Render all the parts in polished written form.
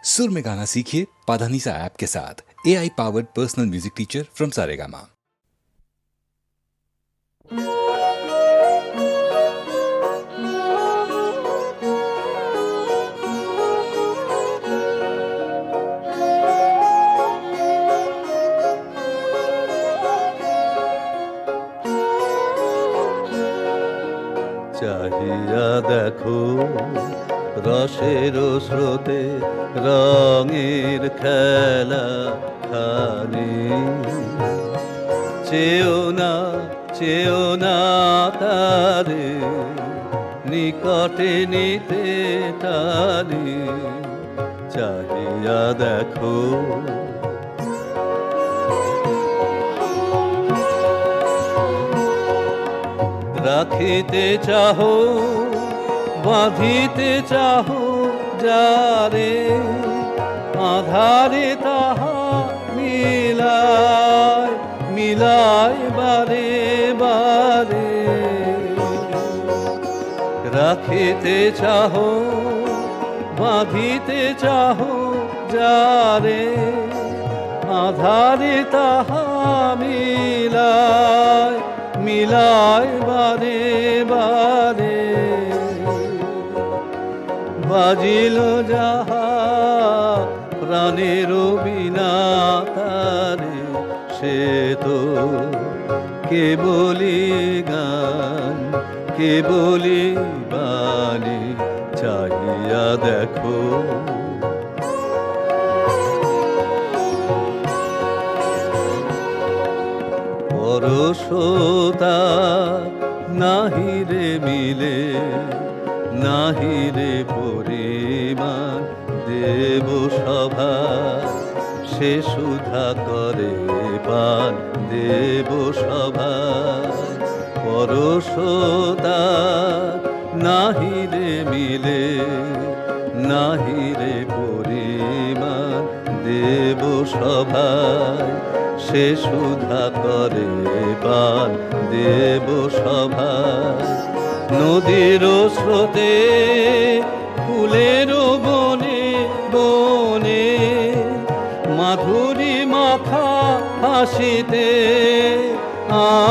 सुर में गाना सीखिए पाधानीसा ऐप के साथ। AI powered personal music teacher from Saregama. চাহিয়া দেখো রসের স্রোতে রঙের খেলা খানি, চেও না তারে নিকটে নিতে টানি। চাহিয়া দেখো রাখিতে চাহো বাঁধিতে চাহো যারে, আধারে তাহা মিলায় বারে বারে। রাখিতে চাহো বাঁধিতে চাহো যারে, আধারে তাহা মিলায় বারে বারে। বাজিল যাহা প্রাণের বিনা তারে, সে তো কেবলি গান কেবলি বাণী। চাহিয়া দেখো পরশতা নাহিরে মিলে, নাহিরে পরিমাণ দেব সভা। সে সুধা করে পান দেব সভা। পরশতা নাহিরে মিলে, নাহিরে পরিমাণ দেব সভায়। সে সুধা করে পান দেব সভায়। নদীর স্রোতে ফুলের বনে বনে, মাধুরী মাখা হাসিতে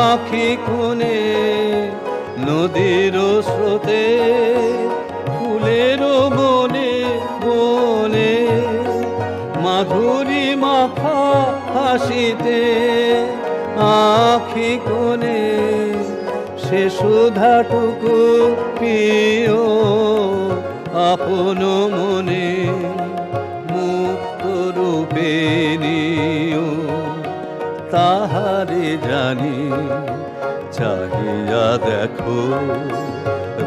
আখি কোণে। নদীর স্রোতে ফুলের বনে বনে, মাধুরী মাখা হাসিতে আখি কোণে। সে সুধাটুকু পিও আপন মনে, মুক্ত রূপে নিও তাহারে জানি। চাহিয়া দেখো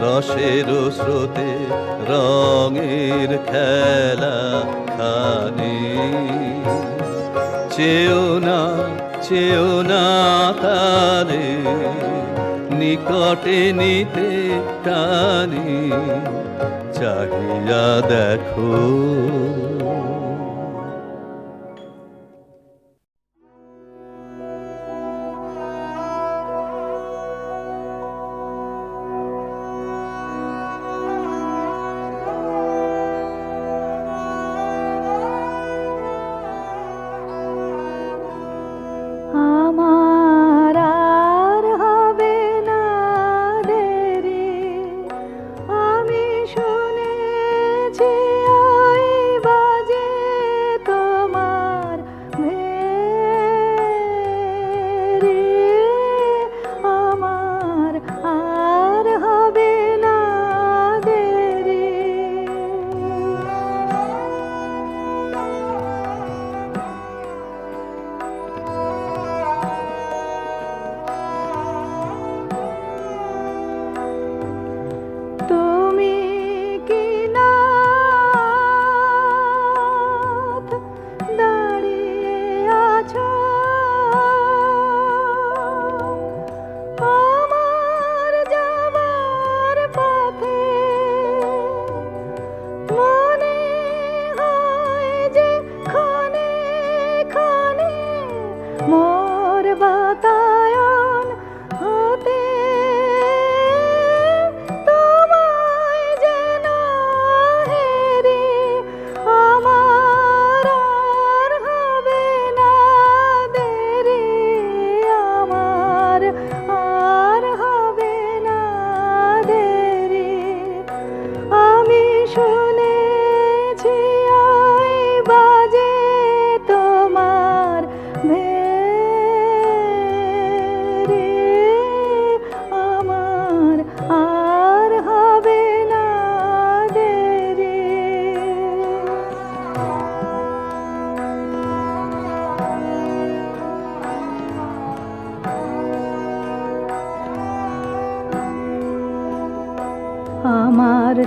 রসের স্রোতে রঙের খেলা খানি, চেও না তারে নিকটে নিতে টানি। চাহিয়া দেখো আমি শুনেছি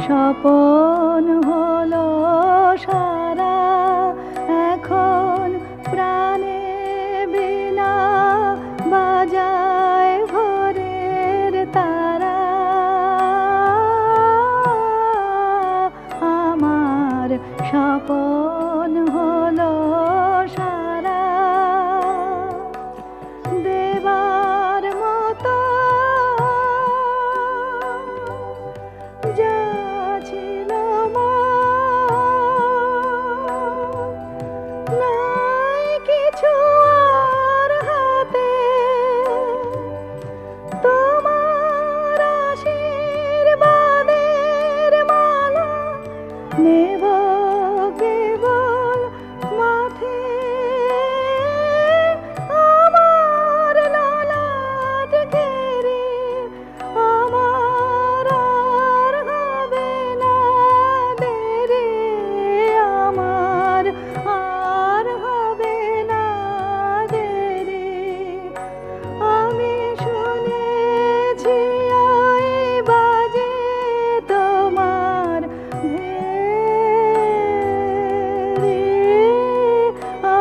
স্বপন হলো সারা, এখন প্রাণে বিনা বাজায় ভোরের তারা। আমার স্বপন হলো সারা, দেবার মতো যা ছিল নাই কিছু আর হাতে, তোমার আশীর্বাদের মালা নেব কেবল মাথে। আমার ললাট ঘেরে আমার আর হবে না দেরি, আমার আর হবে না দেরি। আমি শুনেছি ওই বাজে তোমার ভেরি,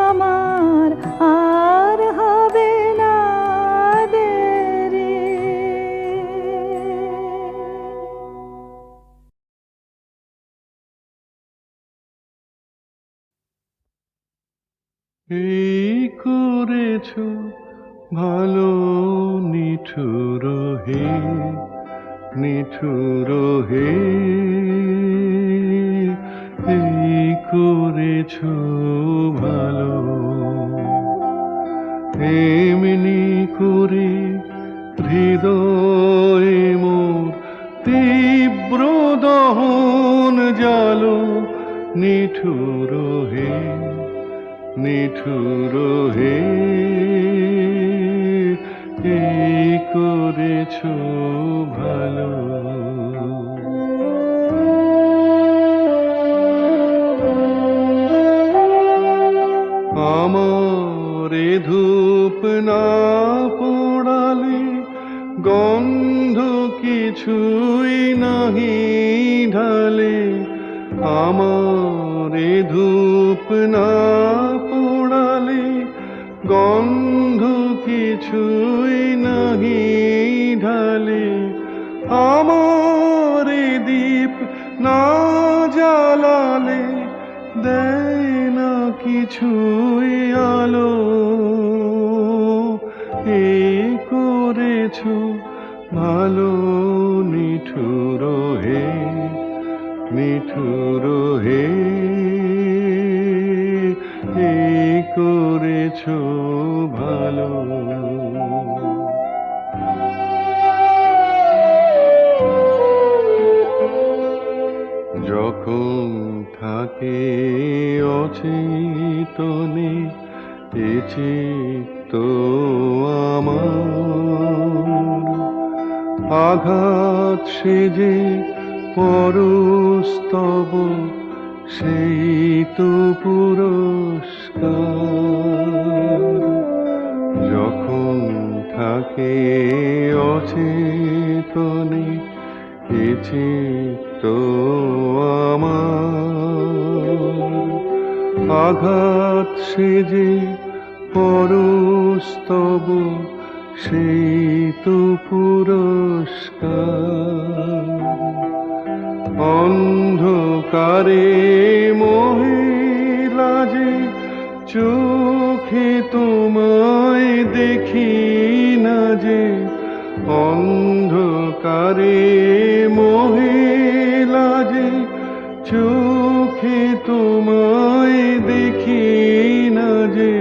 আমার আর হবে না দেরি। এই করেছ ভালো নিঠুর হে, নিঠুর হে, এই করেছ ভালো। এমনি করে হৃদয়ে মোর তীব্র দহন জালো, নিঠুর হে, নিঠুর হে, এই করেছ ভালো। আমার ধূপ না পোড়ালে গন্ধ কিছুই নাহি ঢালে, আমার ধূপ না পোড়ালে গন্ধ কিছুই নাহি ঢালে, আমার দীপ না জ্বালালে দেয় না কিছুই আলো। এই করেছ ভালো নিঠুর হে, নিঠুর হে, এই করেছ ভালো। যখন থাকে অচেতনে এ চিত্ত আমার, আঘাত সেজে পরস্তব সেই তো পুরস্কার। যখন থাকে অচেতনে এ চিত্ত আমার, আঘাত সেজে পরস্তব সেই তো পুরস্কার। অন্ধকারে মহিলা যে চোখে তোমায় দেখি না যে, অন্ধকারে মহিলা যে চোখে তোমায় দেখি না যে,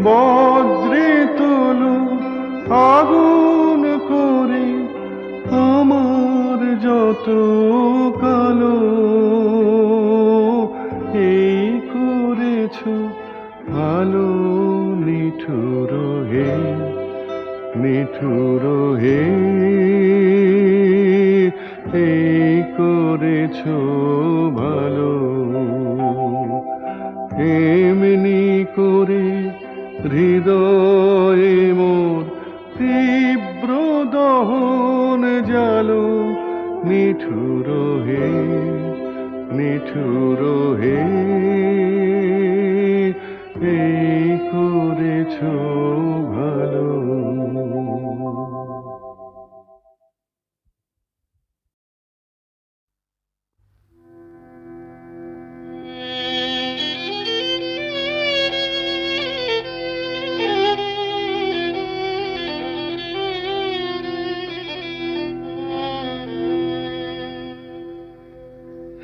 বজ্রে তোলো আগুন করে আমার যত কালো। এই করেছ ভালো নিঠুর হে, নিঠুর হে, এই করেছ ভালো। এমনি করে হৃদয়ে মোর তীব্র দহন জালো, নিঠুর নিঠুর হে নিঠুর হে এই করেছ ভালো।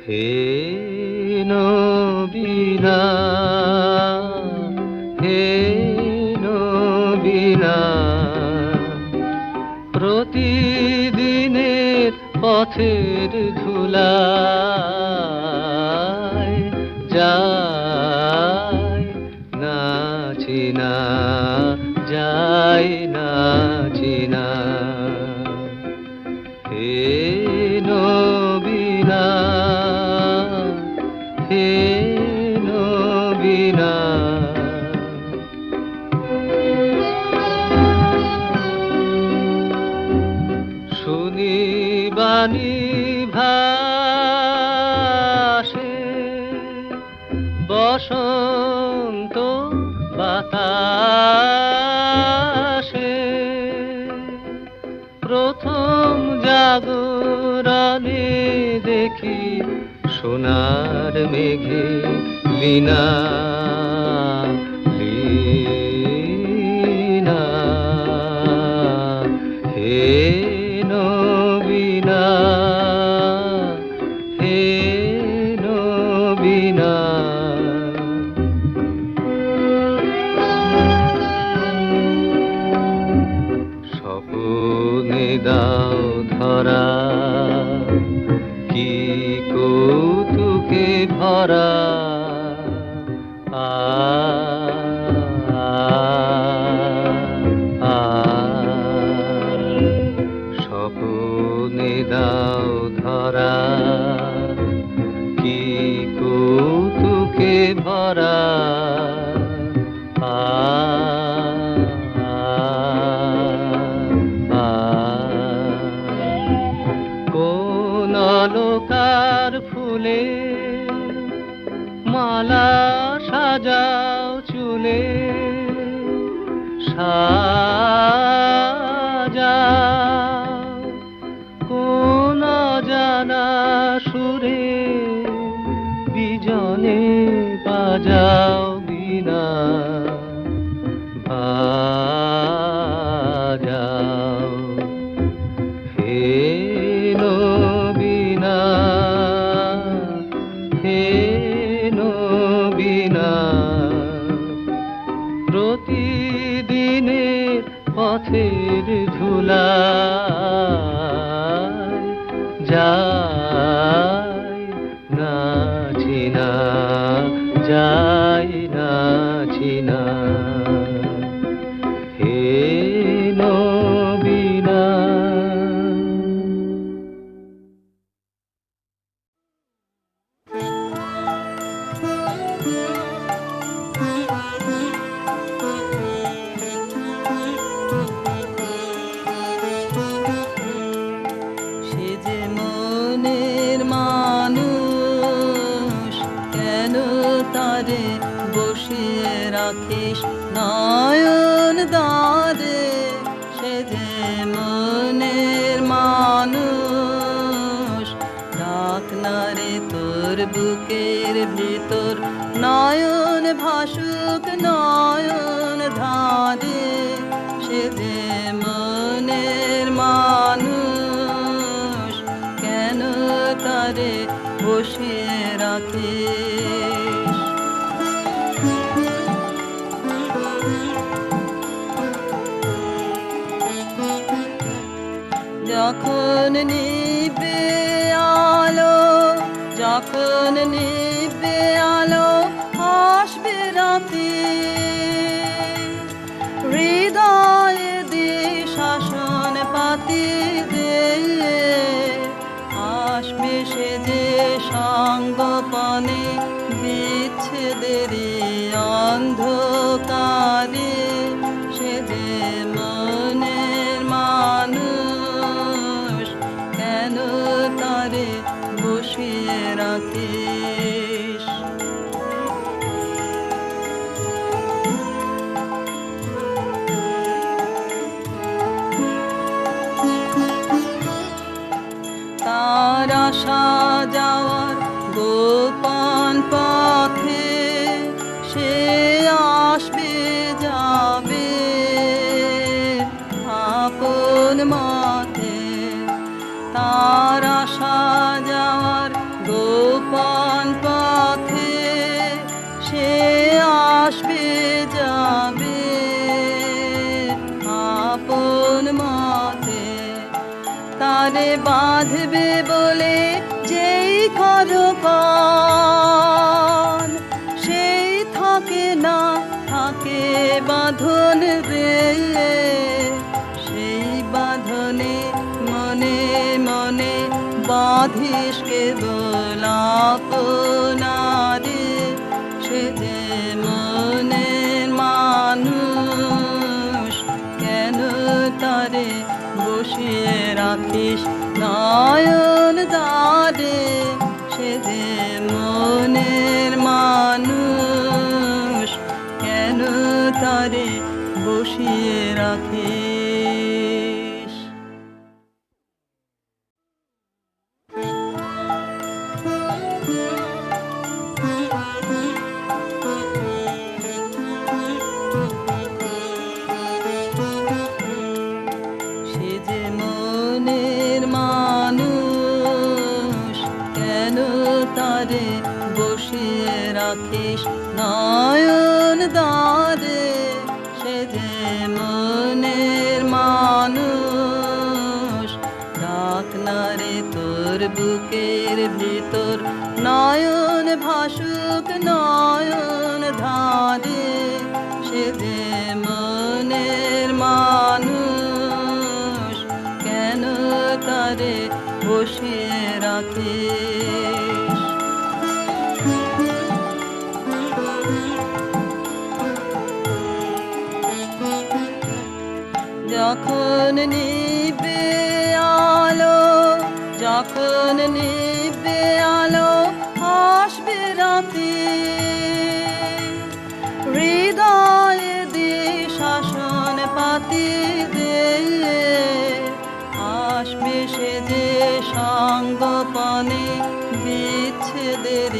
হে নবীনা হে নবীনা, প্রতিদিনের পথের ধুলায় যায় না চিনা, যায় না চিনা। হে নবীনা হে নবীনা, শুনি বাণী ভাসে বসন্ত বাতাসে, প্রথম জাগরণে দেখি সোনার মেঘে লীনা লীনা। হে নবীনা হে নবীনা, স্বপ্নে দাও ধরা কি কৌতুকে ভরা, আ আ স্বপ্নে দাও ধরা কি কৌতুকে ভরা, আ কোন আলোকার ফুলে মালা সাজাও চুলে, সাজাও কোন জানা সুরে বিজনে বাজাও বিনা, বাজাও। হে নবীনা হে নবীনা, প্রতিদিনের পথের ধুলায় যায় না চিনা, যায় না চিনা। হে নবীনা সে যে মনের মানুষ, কেন তারে বসিয়ে রাখিস নয়ন দ্বারে। সে যে মনের মানুষ, ডাক না রে তোর বুকের ভিতর, নয়ন ভাসুক নয়ন ধারে। সে যে মনের মানুষ, কেন তারে বসিয়ে রাখিস। যখন নিবে আলো, যখন নিবে আলো, আসবে রাতে হৃদয়ে দিয়ে শাসন পাতি দিয়ে, আসবে সে যে সঙ্গপনে বিচ্ছেদের অন্ধকারে। সে যে মনের মানুষ, কেন তারে বাঁধবে বলে যেই করো পণ, সেই থাকে না থাকে বাঁধন রে, সেই বাঁধনে মনে মনে বাঁধিস কেবল আপনারে, সে যে মনের মানুষ কেন তারে বসিয়ে রাখিস নয়ন দ্বারে, সে যে মনের মানুষ কেন তারে বসিয়ে রাখিস। সে যে মনের মানুষ কেন তারে বসিয়ে রাখিস নয়ন দ্বারে, সে যে মনের মানুষ ডাক না রে তোর বুকের ভিতর নয়ন ভাসুক নয়ন ধারে, সে যে মনের মানুষ কেন তারে বসিয়ে রাখিস। যখন নিবে আলো, যখন নিবে আলো আসবে রাতে, হৃদয়ে দে শাসন পাতি দে, আসবে সে যে সঙ্গপনে বিচ্ছেদের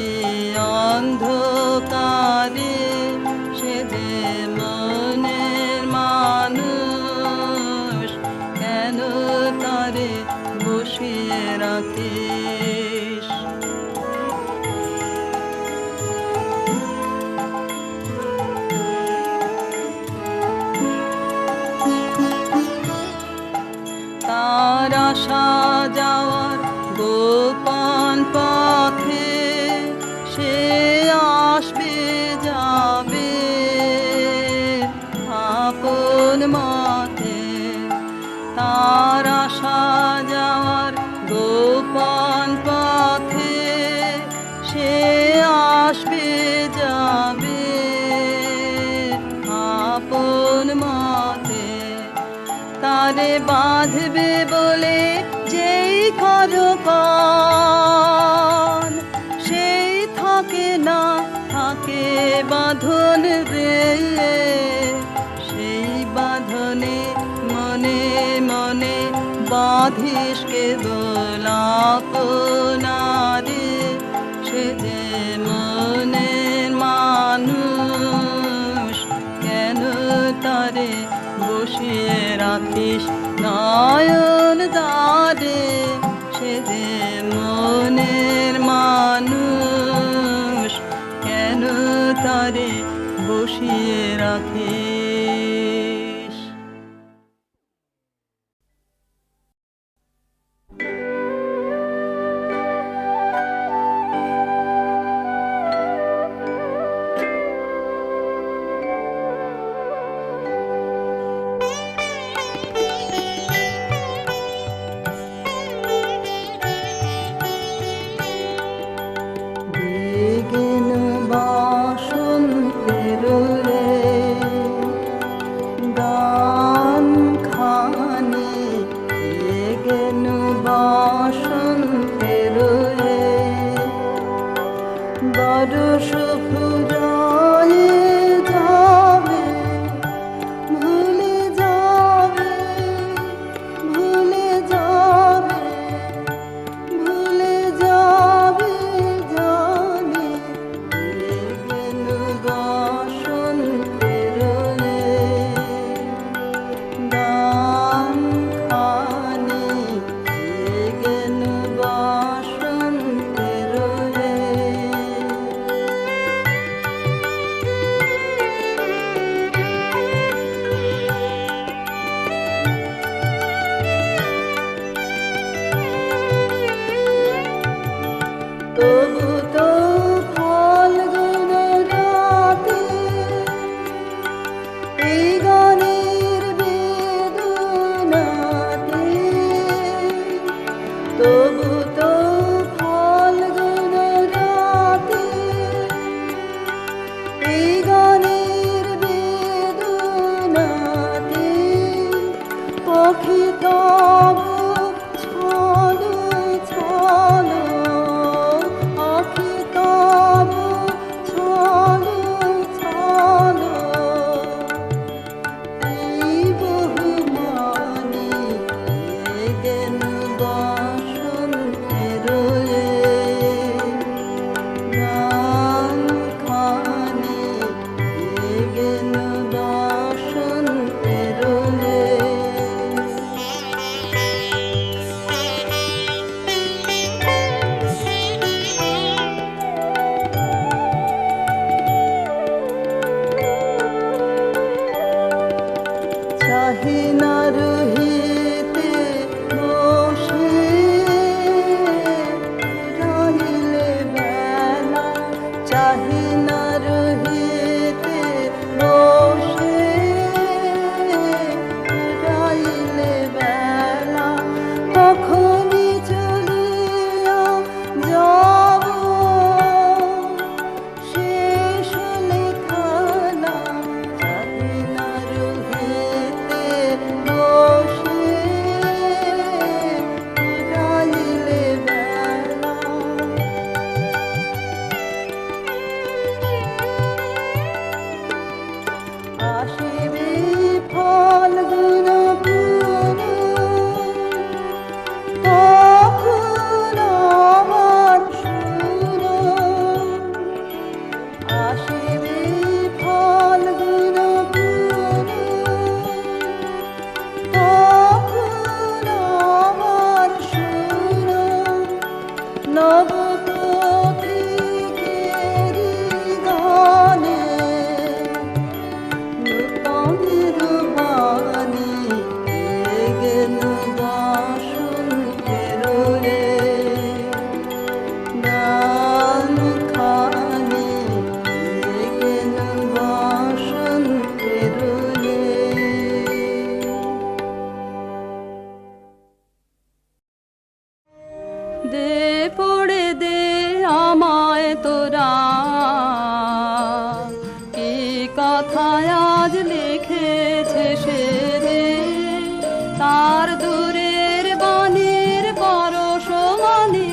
অন্ধকারে, সে যে মনের মানুষ কেন তারে বসিয়ে রাখিস। তার আশা যাওয়ার গোপন পথে, সে আসবে যাবে আপন মতে, তার আশা যাওয়ার গোপন পথে, সে আসবে যাবে আপন মতে, তারে বাঁধবে বলে যেই করো পণ, সেই থাকে না থাকে বাঁধন রে, সেই বাঁধনে মনে মনে বাঁধিস কেবল আপনারে, সে যে মনের মানুষ কেন তারে বসিয়ে রাখিস নয়ন দ্বারে, সে যে মনের মানুষ কেন তারে বসিয়ে রাখিস। তব ছলো ছলো, আখি তব ছলো ছলো, এই বহুমানি গেন বসন্তের নাম খানি গেন বসন্তের। চাহি না রহিতে বসে রহিলে বেলা, চাহি না রহিতে বসে রহিলে বেলা, কখনই চলিয়া যাব শেষ হলে খানা, চাহি না রহিতে বসে রহিলে বেলা। আসিবে ফাল্গুন পুন, তখন আমার সুর। আসিবে ফাল্গুন পুন, তখন আমার সুর। নব পথিকেরি গানে নূতনের বাণী গেন বসন্তের গান খানি গেন বসন্তের। দে পড়ে দে আমায় তোরা, কি কথায় আজ লিখেছে সে দে, তার দূরের বাণীর পরশ মানে,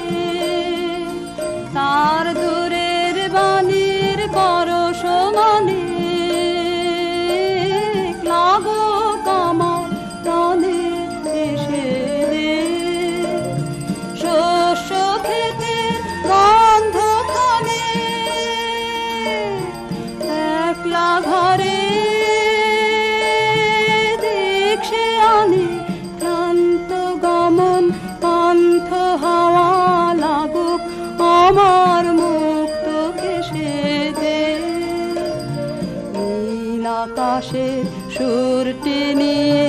তার দূরের বাণীর পরশ মানে, লাগো কামার প্রাণে এসে দে। শস্য খেতে গন্ধ খানে, একলা ঘরে দেখছে আনে, ক্লান্ত গমন পান্থ হাওয়া লাগুক আমার মুক্ত কেশে দে। নীল আকাশে সুরটি নিয়ে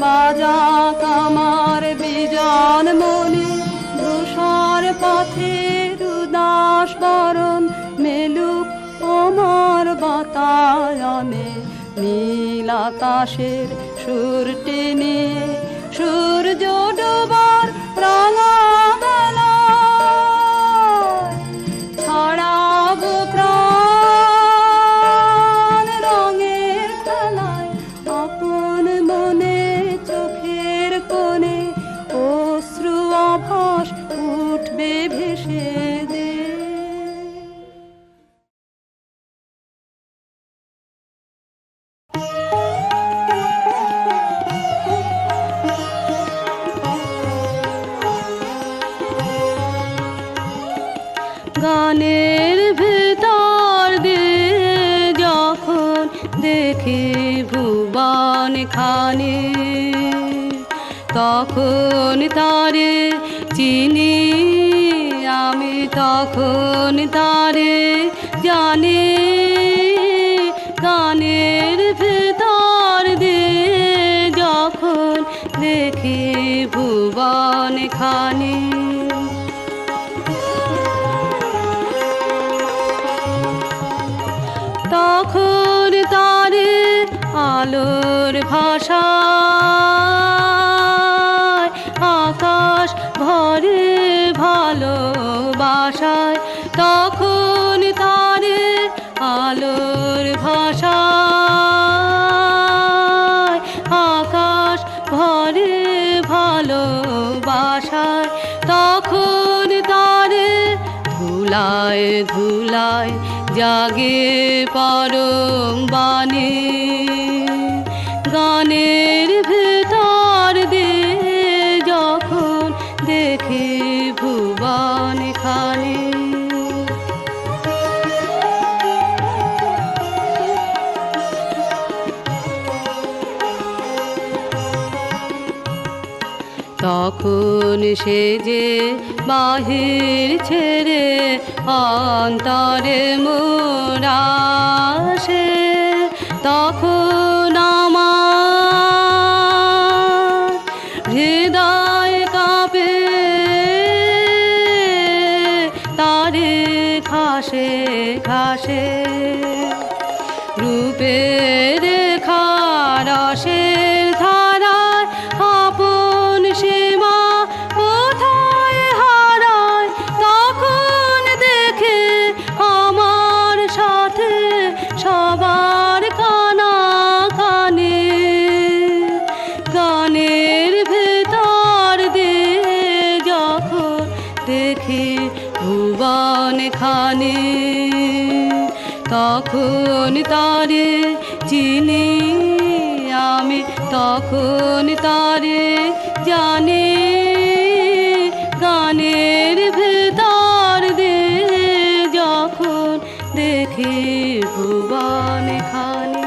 বাজা কামার বিজন মনে, ধূসর পথের উদাস বরণ মেলুক আমার বাতায়নে। নীল আকাশের সুরটি নিয়ে সূর্য ডোবার রাঙা বেলায় ছড়াবো প্রাণ রঙের খেলায়, আপন মনে চোখের কোণে অশ্রু আভাস উঠবে ভেসে দে। গানের ভেতর দিয়ে যখন দেখি ভুবন খানে, তখন তারে চিনি আমি, তখন তারে জানি। গানের ভেতর দিয়ে যখন দেখি ভুবন খানে, তখন তারে আলোর ভাষায় আকাশ ভরে ভালোবাসায়, তখন তারে আলোর ভাষায় আকাশ ভরে ধুলায় ধুলায় জাগে পরম বাণী, গানের ভেতর দিয়ে যখন দেখি ভুবন খানি। তখন সে যে বাহির ছেড়ে অন্তরে মোরা সে, তখন আমার হৃদয় কাঁপে তারে খাসে খাসে, রূপের খারসের ধারায় আপন সীমা কোথায় হারায়, তখন দেখে আমার সাথে সবার কানা কানে, গানের ভেতর দিয়ে যখন দেখি ভুবন খানি, তখন তারে চিনি আমি, তখন তারে জানি, গানের ভেতর দিয়ে যখন দেখি ভুবন খানি।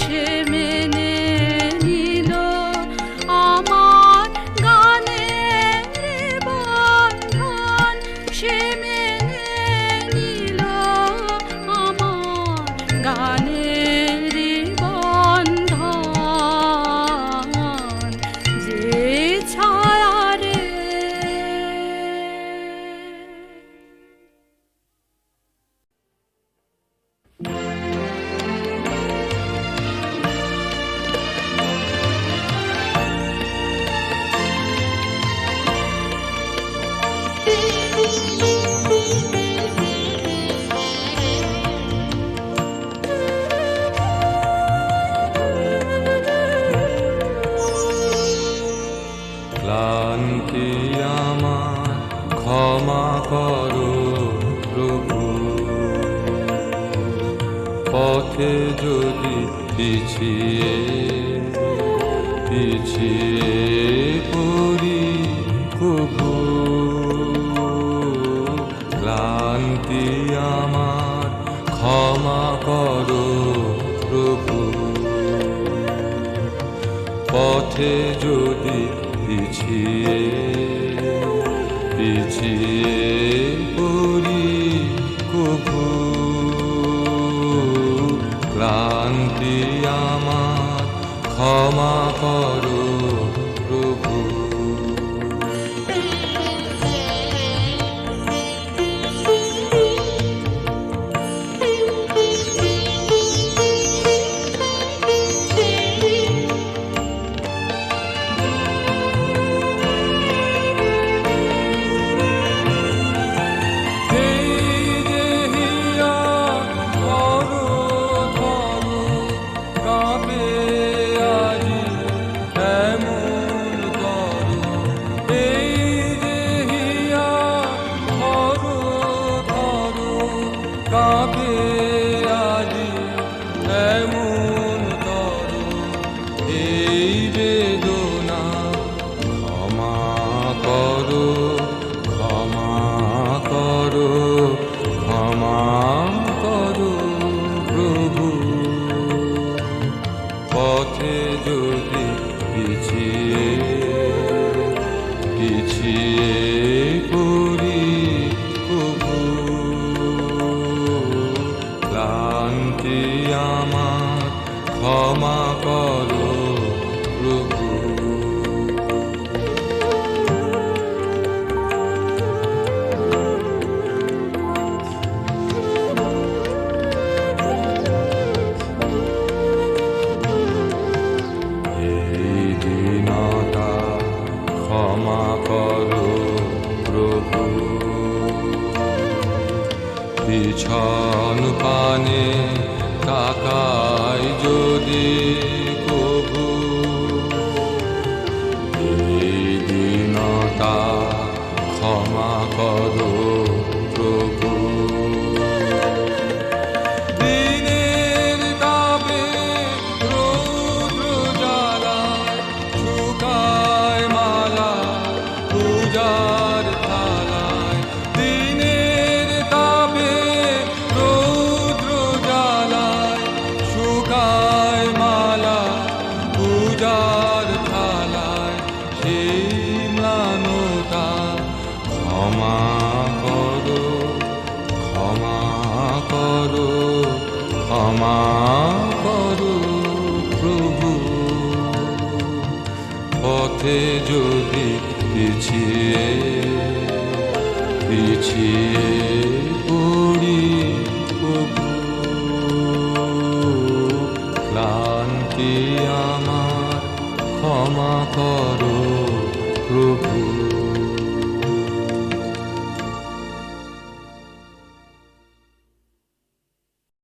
সে মেনে নিল আমার গানের বন্ধন, সে মেনে নিল আমার গানের বন্ধন, যে ছায়ারে ক্লান্তি আমার ক্ষমা করো প্রভু, পথে যদি পিছিয়ে পড়ি কভু। ক্লান্তি আমার ক্ষমা করো প্রভু, পথে যদি পিছিয়ে পড়ি কভু। ক্লান্তি আমার ক্ষমা করো প্রভু। পথে যদি পিছিয়ে পড়ি কভু। ক্লান্তি আমার ক্ষমা করো প্রভু। ক্ষমা করো প্রভু, পিছন পানে তাকাই যদি কভু। এই দীনতা ক্ষমা করো প্রভু। দিনের তাপে রৌদ্র জ্বালায় শুকায় মালা পূজার থালায়। দিনের তাপে রৌদ্র জ্বালায় শুকায় মালা পূজার থালায়। সেই ম্লানতা ক্ষমা করো, ক্ষমা করো, ক্ষমা করো প্রভু। পথে যদি পিছিয়ে পড়ি কভু। ক্লান্তি আমার ক্ষমা করো প্রভু।